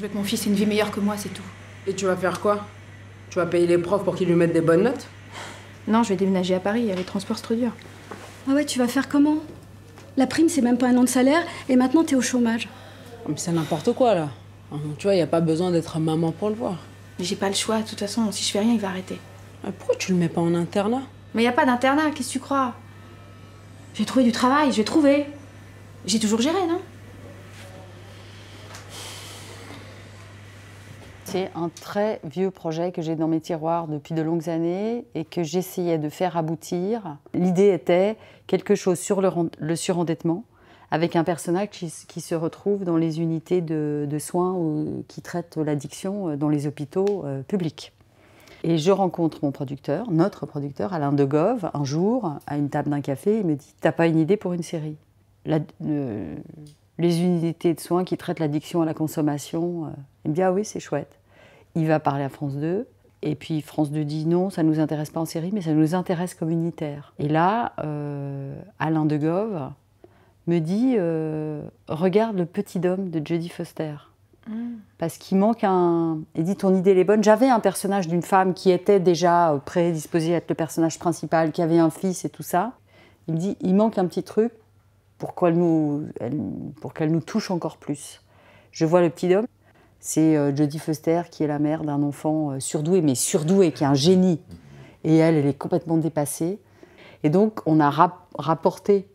veux que mon fils ait une vie meilleure que moi, c'est tout. Et tu vas faire quoi? Tu vas payer les profs pour qu'ils lui mettent des bonnes notes? Non, je vais déménager à Paris, les transports c'est trop dur. Ah ouais, tu vas faire comment? La prime, c'est même pas un an de salaire, et maintenant t'es au chômage. Mais c'est n'importe quoi, là. Tu vois, il n'y a pas besoin d'être maman pour le voir. Mais j'ai pas le choix, de toute façon, si je fais rien, il va arrêter. Pourquoi tu le mets pas en internat? Mais y a pas d'internat, qu'est-ce que tu crois? J'ai trouvé du travail, je vais trouver. J'ai toujours géré, non? C'est un très vieux projet que j'ai dans mes tiroirs depuis de longues années et que j'essayais de faire aboutir. L'idée était quelque chose sur le surendettement, avec un personnage qui se retrouve dans les unités de soins qui traitent l'addiction dans les hôpitaux publics. Et je rencontre mon producteur, notre producteur, Alain Degove, un jour, à une table d'un café, il me dit « T'as pas une idée pour une série ?» Les unités de soins qui traitent l'addiction à la consommation, il me dit « Ah oui, c'est chouette ». Il va parler à France 2, et puis France 2 dit « Non, ça ne nous intéresse pas en série, mais ça nous intéresse comme unitaire ». Et là, Alain Degove me dit « Regarde Le Petit Dôme de Jodie Foster ». Parce qu'il manque un... Il dit, ton idée elle est bonne. J'avais un personnage d'une femme qui était déjà prédisposée à être le personnage principal, qui avait un fils et tout ça. Il me dit, il manque un petit truc pour qu'elle nous touche encore plus. Je vois Le Petit Dôme. C'est Jodie Foster qui est la mère d'un enfant surdoué, mais surdoué, qui est un génie. Et elle est complètement dépassée. Et donc, on a rapporté...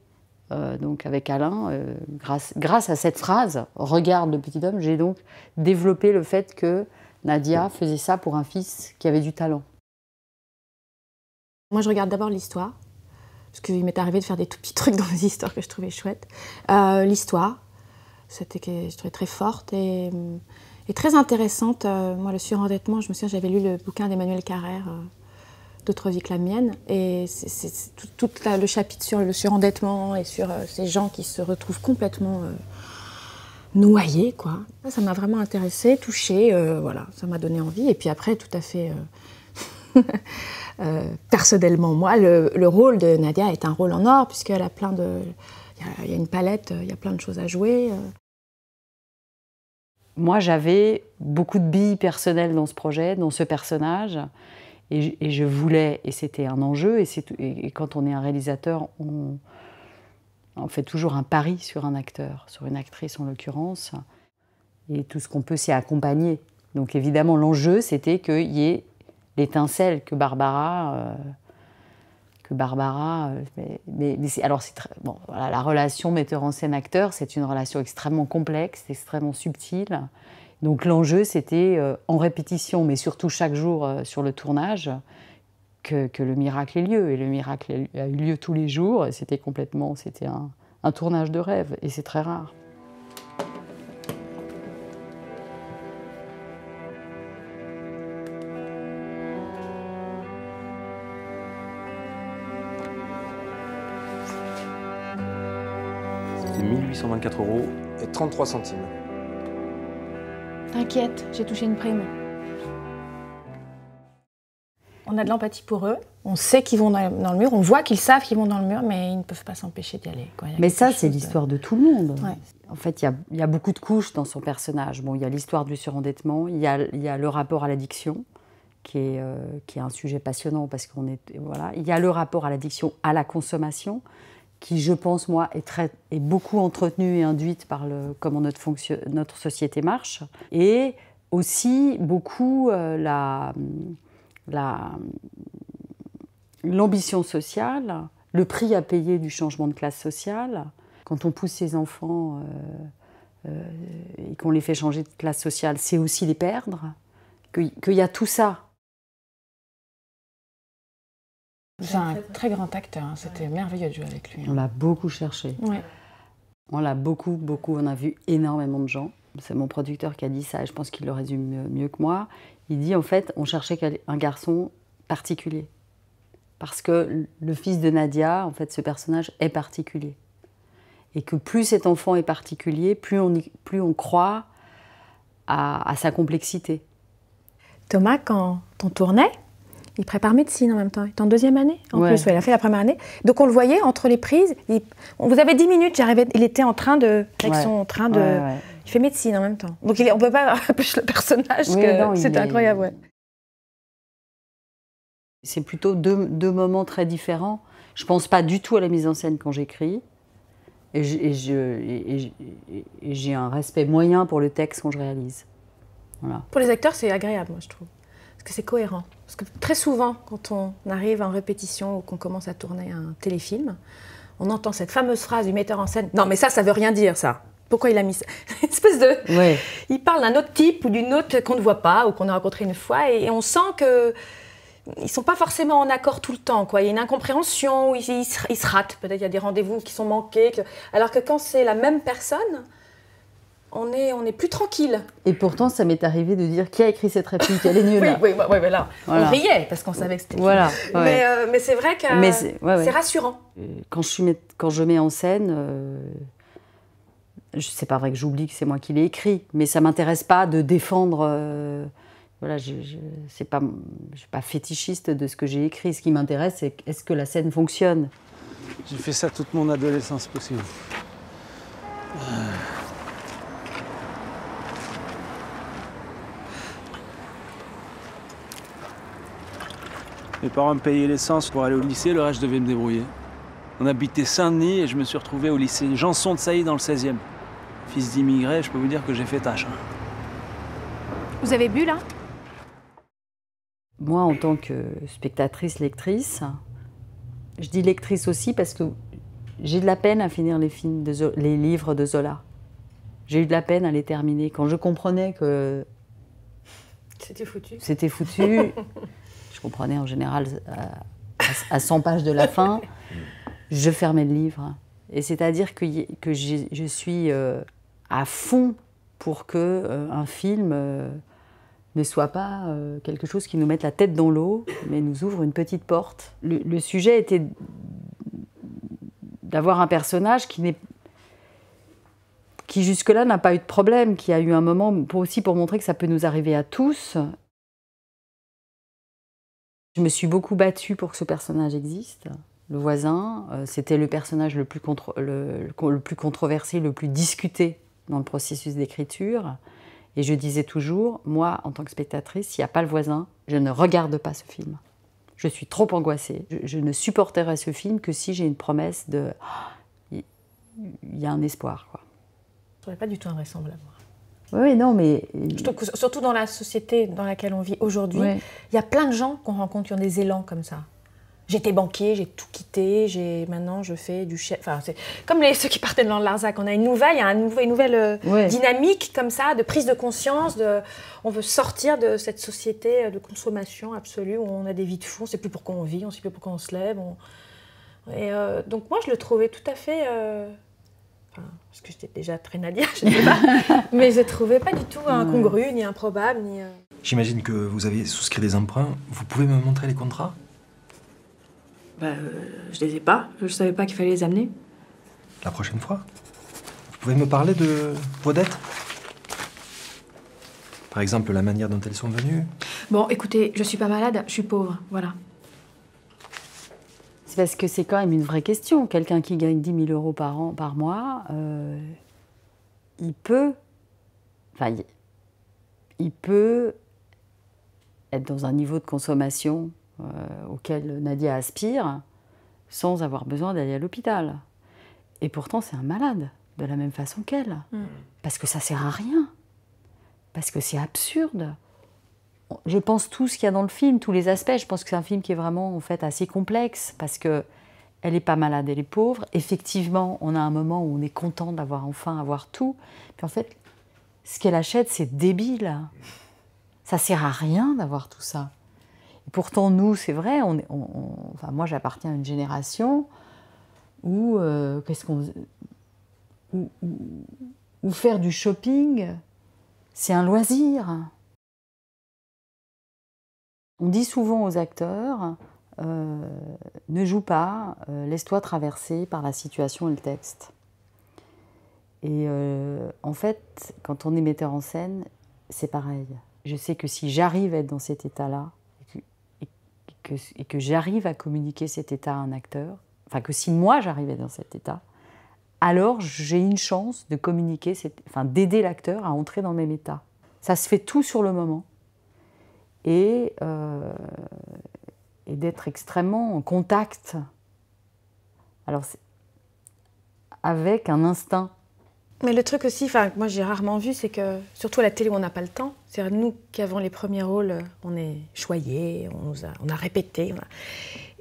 donc avec Alain, grâce à cette phrase « Regarde Le Petit Dôme », j'ai donc développé le fait que Nadia faisait ça pour un fils qui avait du talent. Moi, je regarde d'abord l'histoire, parce qu'il m'est arrivé de faire des tout petits trucs dans les histoires que je trouvais chouettes. L'histoire, je trouvais très forte et très intéressante. Moi, le surendettement, je me souviens, j'avais lu le bouquin d'Emmanuel Carrère, D'autres vies que la mienne, et c'est tout le chapitre sur le surendettement et sur ces gens qui se retrouvent complètement noyés, quoi. Ça m'a vraiment intéressée, touchée, voilà, ça m'a donné envie. Et puis après, tout à fait personnellement, moi, le rôle de Nadia est un rôle en or, puisqu'elle a plein de... Il y a une palette, il y a plein de choses à jouer. Moi, j'avais beaucoup de billes personnelles dans ce projet, dans ce personnage. Et je voulais, et c'était un enjeu, et quand on est un réalisateur, on fait toujours un pari sur un acteur, sur une actrice en l'occurrence, et tout ce qu'on peut, c'est accompagner. Donc évidemment, l'enjeu, c'était qu'il y ait l'étincelle que Barbara... alors bon, voilà, la relation metteur en scène acteur, c'est une relation extrêmement complexe, extrêmement subtile. Donc l'enjeu, c'était en répétition, mais surtout chaque jour sur le tournage, que le miracle ait lieu. Et le miracle a eu lieu tous les jours. C'était un tournage de rêve, et c'est très rare. C'était 1824 € et 33 centimes. T'inquiète, j'ai touché une prime. On a de l'empathie pour eux, on sait qu'ils vont dans le mur, on voit qu'ils savent qu'ils vont dans le mur, mais ils ne peuvent pas s'empêcher d'y aller. Mais ça, c'est l'histoire de tout le monde. Ouais. En fait, il y a beaucoup de couches dans son personnage. Bon, il y a l'histoire du surendettement, il y a le rapport à l'addiction, qui est un sujet passionnant, parce qu'on est... Voilà. Il y a le rapport à l'addiction, à la consommation, qui, je pense, moi, est beaucoup entretenue et induite par comment notre société marche. Et aussi, beaucoup l'ambition sociale, le prix à payer du changement de classe sociale. Quand on pousse ses enfants et qu'on les fait changer de classe sociale, c'est aussi les perdre, qu'il y a tout ça. C'est un très grand acteur, hein. C'était merveilleux de jouer avec lui. On l'a beaucoup cherché. Ouais. On l'a beaucoup, on a vu énormément de gens. C'est mon producteur qui a dit ça, et je pense qu'il le résume mieux que moi. Il dit, en fait, on cherchait un garçon particulier. Parce que le fils de Nadia, en fait, ce personnage est particulier. Et que plus cet enfant est particulier, plus on croit à sa complexité. Thomas, quand on tournait, il prépare médecine en même temps. Il est en deuxième année, en plus. Ouais, il a fait la première année. Donc on le voyait entre les prises. Vous avez 10 minutes, j'arrivais. Il était en train de... Avec son train de... Il fait médecine en même temps. Donc on ne peut pas avoir plus le personnage Oui, que... non, C'était incroyable, ouais. C'est plutôt deux moments très différents. Je ne pense pas du tout à la mise en scène quand j'écris. Et j'ai un respect moyen pour le texte quand je réalise. Voilà. Pour les acteurs, c'est agréable, moi, je trouve. Parce que c'est cohérent. Parce que très souvent, quand on arrive en répétition ou qu'on commence à tourner un téléfilm, on entend cette fameuse phrase du metteur en scène. Non, mais ça veut rien dire, ça. Pourquoi il a mis ça? Une espèce de... Ouais. Il parle d'un autre type ou d'une autre qu'on ne voit pas ou qu'on a rencontré une fois et on sent que ils ne sont pas forcément en accord tout le temps, quoi. Il y a une incompréhension, ils se ratent. Peut-être il y a des rendez-vous qui sont manqués. Alors que quand c'est la même personne, on est plus tranquille. Et pourtant, ça m'est arrivé de dire qui a écrit cette réplique, elle est nulle. Oui, là, voilà. On riait parce qu'on savait que c'était voilà, ouais. Mais c'est vrai que c'est rassurant. Quand je mets en scène, c'est pas vrai que j'oublie que c'est moi qui l'ai écrit, mais ça m'intéresse pas de défendre... Voilà, je ne suis pas fétichiste de ce que j'ai écrit. Ce qui m'intéresse, c'est est-ce que la scène fonctionne. J'ai fait ça toute mon adolescence possible. Mes parents me payaient l'essence pour aller au lycée, le reste je devais me débrouiller. On habitait Saint-Denis et je me suis retrouvé au lycée Janson de Sailly dans le 16e. Fils d'immigré, je peux vous dire que j'ai fait tâche. Vous avez bu, là ? Moi, en tant que spectatrice, lectrice, je dis lectrice aussi parce que j'ai de la peine à finir les livres de Zola. J'ai eu de la peine à les terminer. Quand je comprenais que c'était foutu, je comprenais en général à 100 pages de la fin, je fermais le livre. Et c'est-à-dire que je suis à fond pour qu'un film... ne soit pas quelque chose qui nous mette la tête dans l'eau, mais nous ouvre une petite porte. Le sujet était d'avoir un personnage qui jusque-là n'a pas eu de problème, qui a eu un moment aussi pour montrer que ça peut nous arriver à tous. Je me suis beaucoup battue pour que ce personnage existe. Le voisin, c'était le personnage le plus controversé, le plus discuté dans le processus d'écriture. Et je disais toujours, moi, en tant que spectatrice, s'il n'y a pas le voisin, je ne regarde pas ce film. Je suis trop angoissée. Je ne supporterai ce film que si j'ai une promesse de... Il y a un espoir, quoi. Je ne trouvais pas du tout invraisemblable. Oui, non, mais... Je trouve que, surtout dans la société dans laquelle on vit aujourd'hui, il y a plein de gens qu'on rencontre qui ont des élans comme ça. J'étais banquier, j'ai tout quitté, maintenant je fais du chef. Enfin, c'est comme ceux qui partaient dans le Larzac. On a une nouvelle dynamique comme ça, de prise de conscience. On veut sortir de cette société de consommation absolue où on a des vies de fou, on ne sait plus pourquoi on vit, on ne sait plus pourquoi on se lève. Donc moi, je le trouvais tout à fait... parce que j'étais déjà très Nadia, je ne sais pas. Mais je ne trouvais pas du tout incongru, ni improbable. J'imagine que vous avez souscrit des emprunts. Vous pouvez me montrer les contrats ? Je les ai pas. Je savais pas qu'il fallait les amener. La prochaine fois ? Vous pouvez me parler de vos dettes ? Par exemple, la manière dont elles sont venues ? Bon, écoutez, je suis pas malade, je suis pauvre, voilà. C'est parce que c'est quand même une vraie question. Quelqu'un qui gagne 10 000 € par mois, il peut être dans un niveau de consommation auquel Nadia aspire, sans avoir besoin d'aller à l'hôpital. Et pourtant, c'est un malade, de la même façon qu'elle. Parce que ça sert à rien. Parce que c'est absurde. Je pense tout ce qu'il y a dans le film, tous les aspects. Je pense que c'est un film qui est vraiment, en fait, assez complexe, parce que elle n'est pas malade, elle est pauvre. Effectivement, on a un moment où on est content d'avoir enfin avoir tout. Puis en fait, ce qu'elle achète, c'est débile. Ça sert à rien d'avoir tout ça. Et pourtant, nous, c'est vrai, moi, j'appartiens à une génération où, où faire du shopping, c'est un loisir. On dit souvent aux acteurs, ne joue pas, laisse-toi traverser par la situation et le texte. Et en fait, quand on est metteur en scène, c'est pareil. Je sais que si j'arrive à être dans cet état-là, et que j'arrive à communiquer cet état à un acteur, enfin que si moi j'arrive à être dans cet état, alors j'ai une chance de communiquer, d'aider l'acteur à entrer dans le même état. Ça se fait tout sur le moment. Et d'être extrêmement en contact. Alors, avec un instinct. Mais le truc aussi, moi j'ai rarement vu, c'est que, surtout à la télé où on n'a pas le temps, c'est nous qui avons les premiers rôles, on est choyés, on a répété.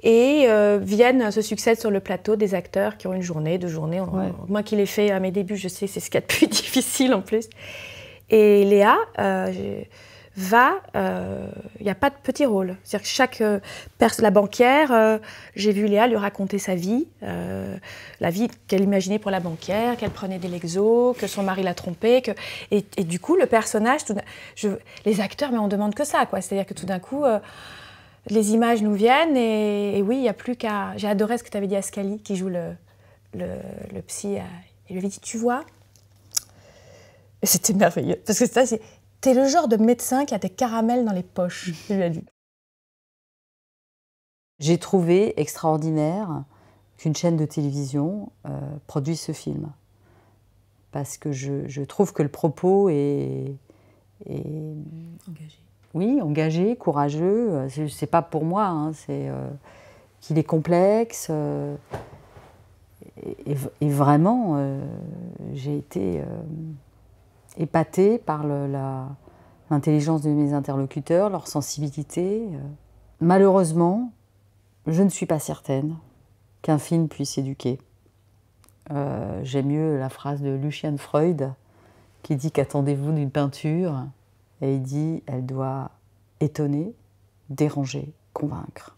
Et se succèdent sur le plateau des acteurs qui ont une journée, 2 journées. Ouais. Moi qui l'ai fait à mes débuts, je sais, c'est ce qu'il y a de plus difficile en plus. Et Léa il n'y a pas de petit rôle. C'est-à-dire que la banquière, j'ai vu Léa lui raconter sa vie, la vie qu'elle imaginait pour la banquière, qu'elle prenait des Lexos, que son mari l'a trompée. Et du coup, le personnage, les acteurs, mais on demande que ça, quoi. C'est-à-dire que tout d'un coup, les images nous viennent et oui, il n'y a plus qu'à... J'ai adoré ce que tu avais dit à Scali, qui joue le psy. Il lui avait dit, tu vois, et c'était merveilleux, parce que ça, c'est... T'es le genre de médecin qui a des caramels dans les poches, je lui ai dit. J'ai trouvé extraordinaire qu'une chaîne de télévision produise ce film. Parce que je trouve que le propos est Engagé. Oui, engagé, courageux. C'est pas pour moi, hein, c'est qu'il est complexe. Et vraiment, j'ai été... épatée par l'intelligence de mes interlocuteurs, leur sensibilité. Malheureusement, je ne suis pas certaine qu'un film puisse éduquer. J'aime mieux la phrase de Lucian Freud qui dit qu'attendez-vous d'une peinture, et il dit elle doit étonner, déranger, convaincre.